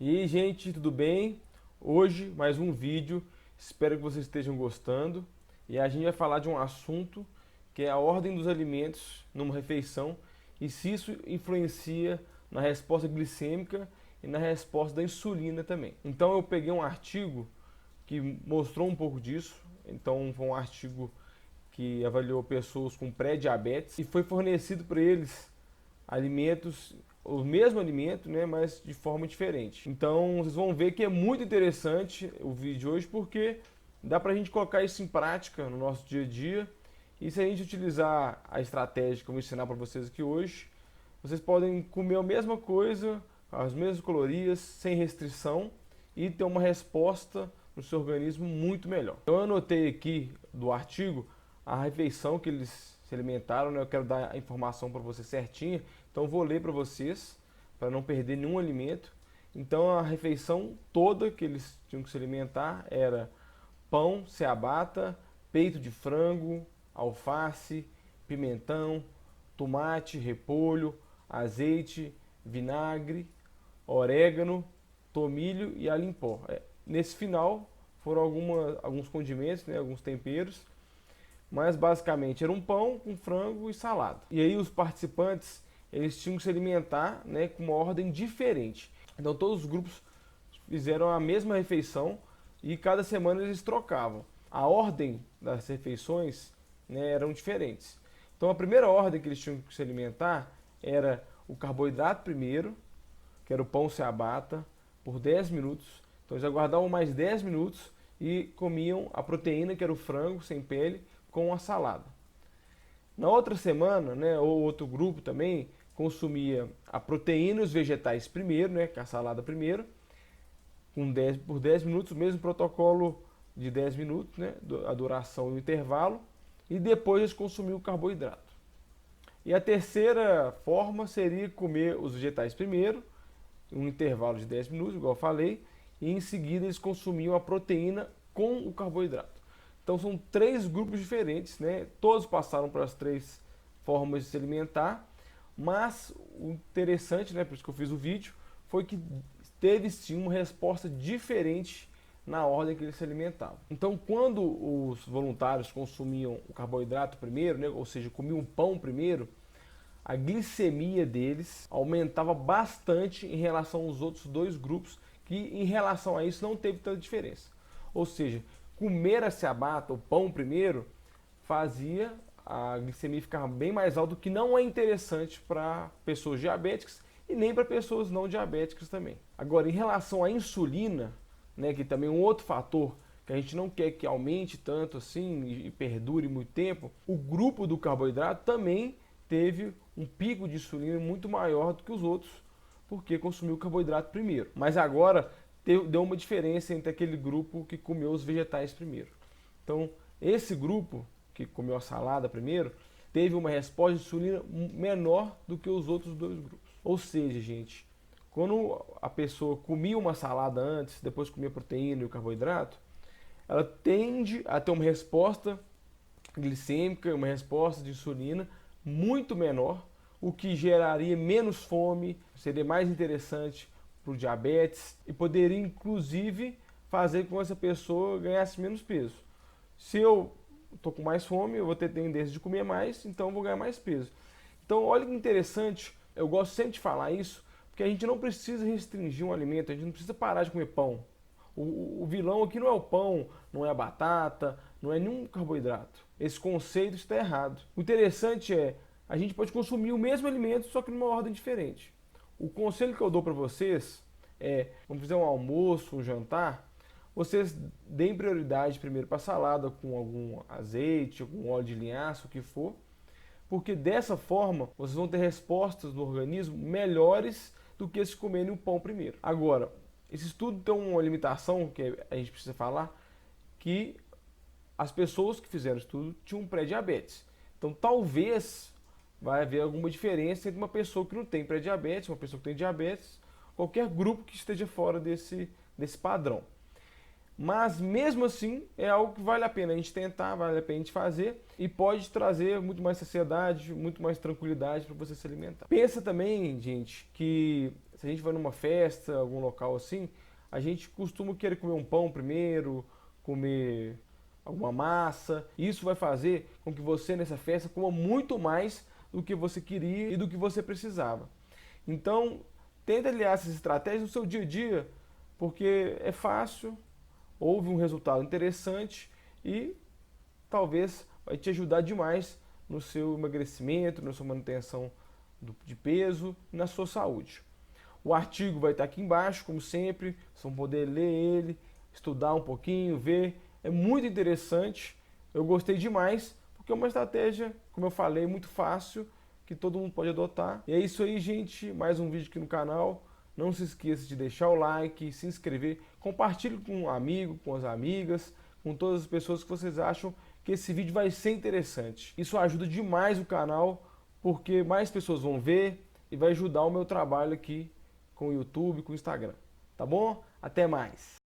E aí, gente, tudo bem? Hoje, mais um vídeo. Espero que vocês estejam gostando. E a gente vai falar de um assunto que é a ordem dos alimentos numa refeição e se isso influencia na resposta glicêmica e na resposta da insulina também. Então, eu peguei um artigo que mostrou um pouco disso. Então, foi um artigo que avaliou pessoas com pré-diabetes e foi fornecido para eles alimentos, o mesmo alimento, né, mas de forma diferente. Então vocês vão ver que é muito interessante o vídeo de hoje porque dá para a gente colocar isso em prática no nosso dia a dia. E se a gente utilizar a estratégia que eu vou ensinar para vocês aqui hoje, vocês podem comer a mesma coisa, as mesmas calorias, sem restrição e ter uma resposta no seu organismo muito melhor. Então eu anotei aqui do artigo a refeição que eles se alimentaram, né? Eu quero dar a informação para vocês certinha, então eu vou ler para vocês para não perder nenhum alimento. Então a refeição toda que eles tinham que se alimentar era pão, ciabatta, peito de frango, alface, pimentão, tomate, repolho, azeite, vinagre, orégano, tomilho e alho em pó. Nesse final foram alguns condimentos, né, alguns temperos, mas basicamente era um pão com frango e salada. E aí os participantes eles tinham que se alimentar, né, com uma ordem diferente. Então todos os grupos fizeram a mesma refeição e cada semana eles trocavam. A ordem das refeições, né, eram diferentes. Então a primeira ordem que eles tinham que se alimentar era o carboidrato primeiro, que era o pão ciabatta, por 10 minutos. Então eles aguardavam mais 10 minutos e comiam a proteína, que era o frango sem pele, com a salada. Na outra semana, né, ou outro grupo também, consumia a proteína e os vegetais primeiro, né, com a salada primeiro, por 10 minutos, o mesmo protocolo de 10 minutos, né, a duração e o intervalo, e depois eles consumiam o carboidrato. E a terceira forma seria comer os vegetais primeiro, um intervalo de 10 minutos, igual eu falei, e em seguida eles consumiam a proteína com o carboidrato. Então são três grupos diferentes, né? Todos passaram por as três formas de se alimentar, mas o interessante, né, por isso que eu fiz o vídeo, foi que teve sim uma resposta diferente na ordem que eles se alimentavam. Então, quando os voluntários consumiam o carboidrato primeiro, né, ou seja, comiam o pão primeiro, a glicemia deles aumentava bastante em relação aos outros dois grupos, que em relação a isso não teve tanta diferença. Ou seja, comer a ciabatta, o pão primeiro, fazia a glicemia ficar bem mais alta, o que não é interessante para pessoas diabéticas e nem para pessoas não diabéticas também. Agora, em relação à insulina, né, que também é um outro fator que a gente não quer que aumente tanto assim e perdure muito tempo, o grupo do carboidrato também teve um pico de insulina muito maior do que os outros, porque consumiu o carboidrato primeiro. Mas agora deu uma diferença entre aquele grupo que comeu os vegetais primeiro. Então, esse grupo que comeu a salada primeiro teve uma resposta de insulina menor do que os outros dois grupos. Ou seja, gente, quando a pessoa comia uma salada antes, depois comia a proteína e o carboidrato, ela tende a ter uma resposta glicêmica, uma resposta de insulina muito menor, o que geraria menos fome, seria mais interessante para o diabetes e poderia inclusive fazer com que essa pessoa ganhasse menos peso. Se eu estou com mais fome, eu vou ter tendência de comer mais, então eu vou ganhar mais peso. Então, olha que interessante, eu gosto sempre de falar isso, porque a gente não precisa restringir um alimento, a gente não precisa parar de comer pão. O vilão aqui não é o pão, não é a batata, não é nenhum carboidrato. Esse conceito está errado. O interessante é, a gente pode consumir o mesmo alimento, só que numa ordem diferente. O conselho que eu dou para vocês é, vamos fazer um almoço, um jantar, vocês deem prioridade primeiro para a salada com algum azeite, algum óleo de linhaça, o que for, porque dessa forma vocês vão ter respostas no organismo melhores do que se comerem o pão primeiro. Agora, esse estudo tem uma limitação que a gente precisa falar, que as pessoas que fizeram o estudo tinham pré-diabetes. Então talvez vai haver alguma diferença entre uma pessoa que não tem pré-diabetes, uma pessoa que tem diabetes, qualquer grupo que esteja fora desse padrão. Mas mesmo assim é algo que vale a pena a gente tentar, vale a pena a gente fazer e pode trazer muito mais saciedade, muito mais tranquilidade para você se alimentar. Pensa também, gente, que se a gente vai numa festa, algum local assim, a gente costuma querer comer um pão primeiro, comer alguma massa. Isso vai fazer com que você nessa festa coma muito mais do que você queria e do que você precisava. Então, tenta aliar essas estratégias no seu dia a dia, porque é fácil, houve um resultado interessante e talvez vai te ajudar demais no seu emagrecimento, na sua manutenção de peso e na sua saúde. O artigo vai estar aqui embaixo, como sempre, vocês vão poder ler ele, estudar um pouquinho, ver. É muito interessante, eu gostei demais, porque é uma estratégia, como eu falei, muito fácil, que todo mundo pode adotar. E é isso aí, gente, mais um vídeo aqui no canal. Não se esqueça de deixar o like, se inscrever, compartilhe com um amigo, com as amigas, com todas as pessoas que vocês acham que esse vídeo vai ser interessante. Isso ajuda demais o canal, porque mais pessoas vão ver e vai ajudar o meu trabalho aqui com o YouTube, com o Instagram. Tá bom? Até mais!